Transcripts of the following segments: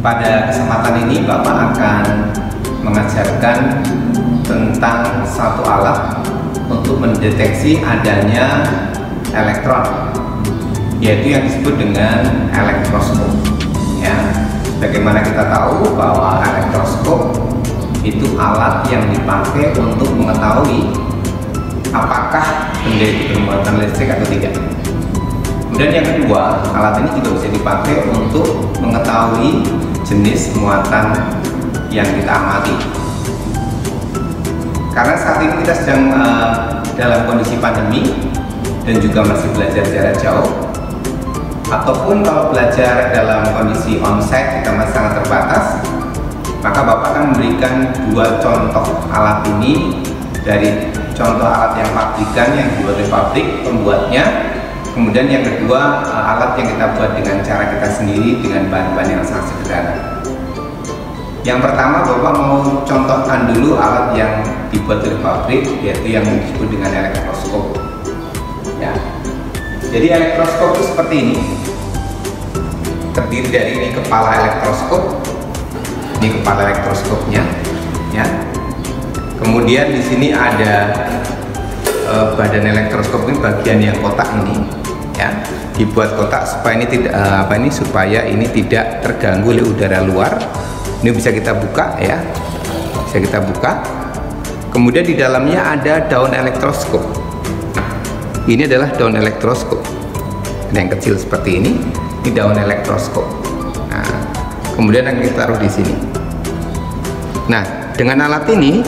Pada kesempatan ini Bapak akan mengajarkan tentang satu alat untuk mendeteksi adanya elektron, yaitu yang disebut dengan elektroskop. Ya, bagaimana kita tahu bahwa elektroskop itu alat yang dipakai untuk mengetahui apakah benda itu bermuatan listrik atau tidak. Kemudian yang kedua, alat ini juga bisa dipakai untuk mengetahui jenis muatan yang kita amati. Karena saat ini kita sedang dalam kondisi pandemi dan juga masih belajar jarak jauh, ataupun kalau belajar dalam kondisi onsite kita masih sangat terbatas, maka Bapak akan memberikan dua contoh alat ini dari contoh alat yang pabrikan yang dibuat di pabrik pembuatnya. Kemudian yang kedua, alat yang kita buat dengan cara kita sendiri dengan bahan-bahan yang sangat sederhana. Yang pertama, Bapak mau contohkan dulu alat yang dibuat dari pabrik, yaitu yang disebut dengan elektroskop. Ya. Jadi elektroskop itu seperti ini. Terdiri dari ini kepala elektroskop, ini kepala elektroskopnya, ya. Kemudian di sini ada badan elektroskop, ini bagian yang kotak ini, ya, dibuat kotak supaya ini tidak supaya ini tidak terganggu oleh udara luar. Ini bisa kita buka, ya, bisa kita buka. Kemudian di dalamnya ada daun elektroskop. Ini adalah daun elektroskop. Ada yang kecil seperti ini daun elektroskop. Nah, kemudian yang kita taruh di sini. Nah, dengan alat ini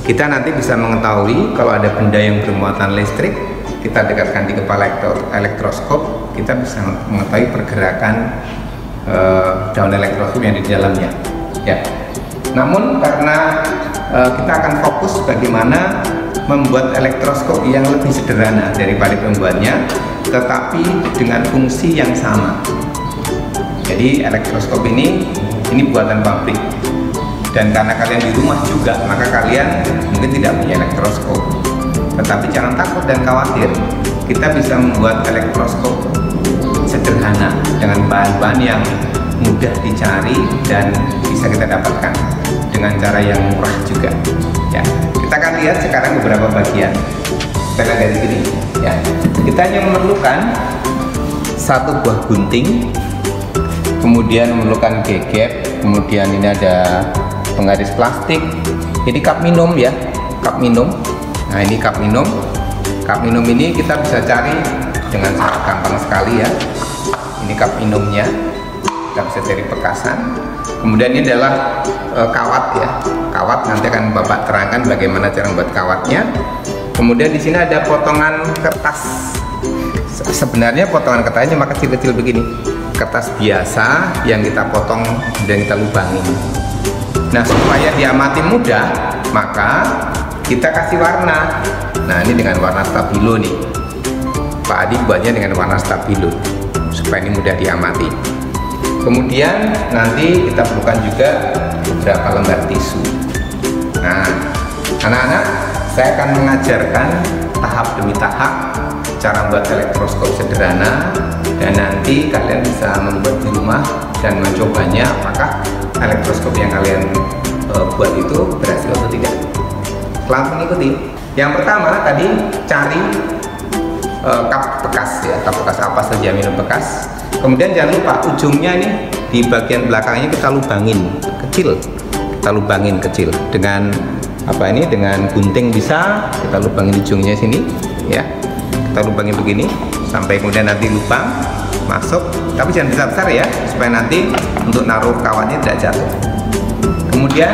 kita nanti bisa mengetahui kalau ada benda yang bermuatan listrik, kita dekatkan di kepala elektroskop, kita bisa mengetahui pergerakan daun elektroskop yang di dalamnya. Ya. Namun karena kita akan fokus bagaimana membuat elektroskop yang lebih sederhana daripada pembuatnya, tetapi dengan fungsi yang sama. Jadi elektroskop ini buatan pabrik. Dan karena kalian di rumah juga, maka kalian mungkin tidak punya elektroskop. Tetapi jangan takut dan khawatir, kita bisa membuat elektroskop sederhana dengan bahan-bahan yang mudah dicari dan bisa kita dapatkan dengan cara yang murah juga. Ya, kita akan lihat sekarang beberapa bagian. Kita lihat dari sini. Ya, kita hanya memerlukan satu buah gunting, kemudian memerlukan gegep, kemudian ini ada penggaris plastik. Ini cup minum, ya, cup minum. Nah, ini cup minum. Cup minum ini kita bisa cari dengan sangat gampang sekali, ya. Ini cup minumnya, kita bisa cari bekasan. Kemudian ini adalah kawat, ya, kawat. Nanti akan Bapak terangkan bagaimana cara membuat kawatnya. Kemudian di sini ada potongan kertas. Sebenarnya potongan kertasnya cuma kecil-kecil begini, kertas biasa yang kita potong dan kita lubangi. Nah, supaya diamati mudah, maka kita kasih warna. Nah, ini dengan warna stabilo nih. Pak Adi buatnya dengan warna stabilo supaya ini mudah diamati. Kemudian nanti kita perlukan juga beberapa lembar tisu. Nah, anak-anak, saya akan mengajarkan tahap demi tahap cara membuat elektroskop sederhana, dan nanti kalian bisa membuat di rumah dan mencobanya apakah elektroskop yang kalian buat itu berhasil atau tidak. Langsung ikuti. Yang pertama tadi cari cup bekas, ya, cup bekas apa saja, minum bekas. Kemudian jangan lupa ujungnya ini di bagian belakangnya kita lubangin kecil, dengan dengan gunting bisa kita lubangin ujungnya sini, ya, kita lubangin begini sampai kemudian nanti lubang masuk, tapi jangan besar-besar, ya, supaya nanti untuk naruh kawatnya tidak jatuh. Kemudian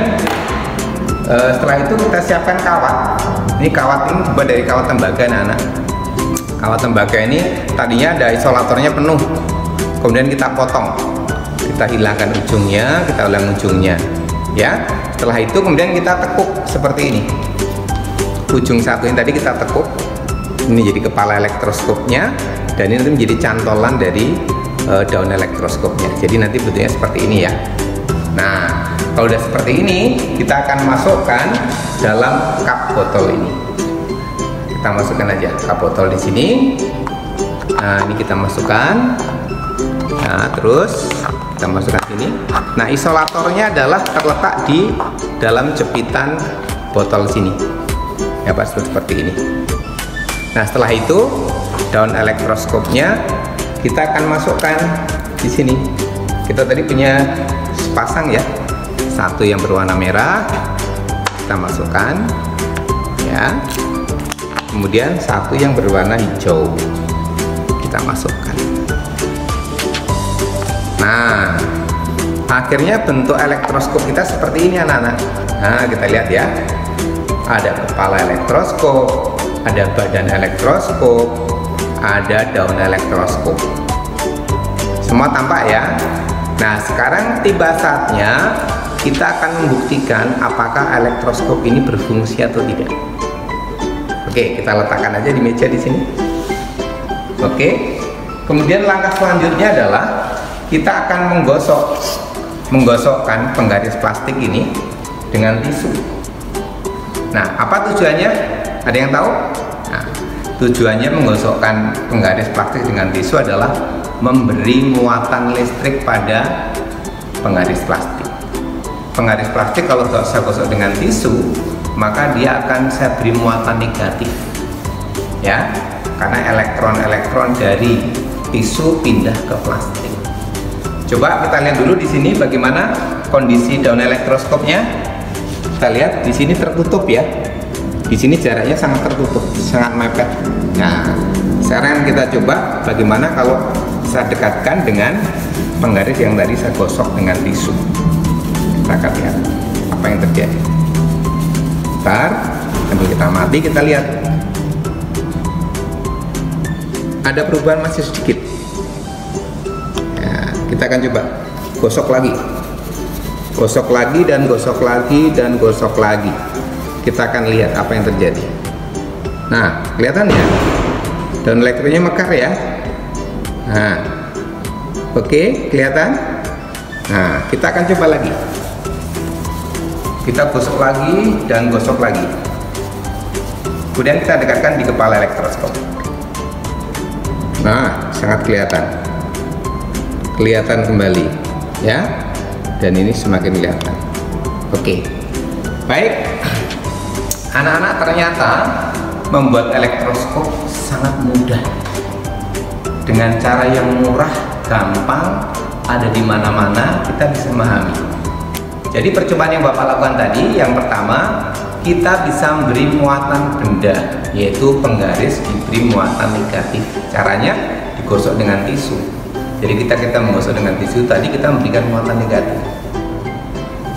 setelah itu kita siapkan kawat. Ini kawat ini dibuat dari kawat tembaga, anak-anak. Kawat tembaga ini tadinya ada isolatornya penuh, kemudian kita potong, kita hilangkan ujungnya, kita ulang ujungnya, ya. Setelah itu kemudian kita tekuk seperti ini. Ujung satu ini tadi kita tekuk, ini jadi kepala elektroskopnya, dan ini nanti menjadi cantolan dari daun elektroskopnya. Jadi nanti bentuknya seperti ini, ya. Nah, kalau udah seperti ini, kita akan masukkan dalam cup botol ini. Kita masukkan aja cup botol di sini. Nah, ini kita masukkan. Nah, terus kita masukkan sini. Nah, isolatornya adalah terletak di dalam jepitan botol sini ya Pak, seperti ini. Nah, setelah itu daun elektroskopnya kita akan masukkan di sini. Kita tadi punya sepasang ya, satu yang berwarna merah kita masukkan ya, kemudian satu yang berwarna hijau kita masukkan. Nah, akhirnya bentuk elektroskop kita seperti ini anak-anak. Nah, kita lihat ya, ada kepala elektroskop, ada badan elektroskop, ada daun elektroskop, semua tampak ya. Nah, sekarang tiba saatnya kita akan membuktikan apakah elektroskop ini berfungsi atau tidak. Oke, kita letakkan aja di meja di sini. Oke, kemudian langkah selanjutnya adalah kita akan menggosokkan penggaris plastik ini dengan tisu. Nah, apa tujuannya? Ada yang tahu? Nah, tujuannya menggosokkan penggaris plastik dengan tisu adalah memberi muatan listrik pada penggaris plastik. Penggaris plastik kalau saya gosok dengan tisu, maka dia akan saya beri muatan negatif ya, karena elektron-elektron dari tisu pindah ke plastik. Coba kita lihat dulu di sini bagaimana kondisi daun elektroskopnya. Kita lihat di sini tertutup ya. Di sini jaraknya sangat tertutup, sangat mepet. Nah, sekarang kita coba bagaimana kalau saya dekatkan dengan penggaris yang tadi saya gosok dengan tisu. Kita akan lihat apa yang terjadi. Ntar, sambil kita mati, kita lihat. Ada perubahan masih sedikit. Nah, kita akan coba gosok lagi. Gosok lagi dan gosok lagi dan gosok lagi. Kita akan lihat apa yang terjadi. Nah, kelihatan ya, daun elektronya mekar ya. Nah, oke, kelihatan. Nah, kita akan coba lagi. Kita gosok lagi dan gosok lagi. Kemudian kita dekatkan di kepala elektroskop. Nah, sangat kelihatan. Kelihatan kembali ya. Dan ini semakin kelihatan. Oke. Baik. Anak-anak, ternyata membuat elektroskop sangat mudah. Dengan cara yang murah, gampang, ada di mana-mana, kita bisa memahami. Jadi percobaan yang Bapak lakukan tadi, yang pertama, kita bisa memberi muatan benda, yaitu penggaris diberi muatan negatif. Caranya digosok dengan tisu. Jadi kita menggosok dengan tisu tadi, kita memberikan muatan negatif.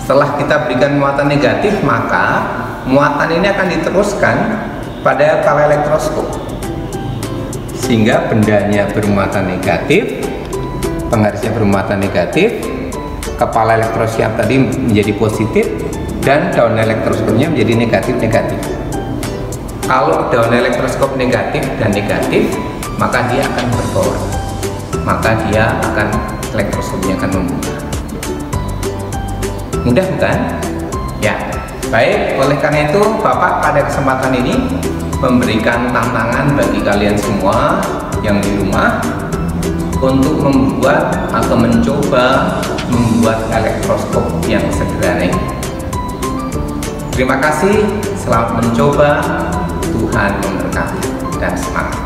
Setelah kita berikan muatan negatif, maka muatan ini akan diteruskan pada kepala elektroskop, sehingga bendanya bermuatan negatif, penggarisnya bermuatan negatif, kepala elektroskop tadi menjadi positif, dan daun elektroskopnya menjadi negatif-negatif. Kalau daun elektroskop negatif dan negatif, maka dia akan berpower, maka dia akan elektroskopnya akan membuka. Mudah bukan? Ya. Baik, oleh karena itu Bapak pada kesempatan ini memberikan tantangan bagi kalian semua yang di rumah untuk membuat atau mencoba membuat elektroskop yang sederhana ini. Terima kasih, selamat mencoba, Tuhan memberkati dan semangat.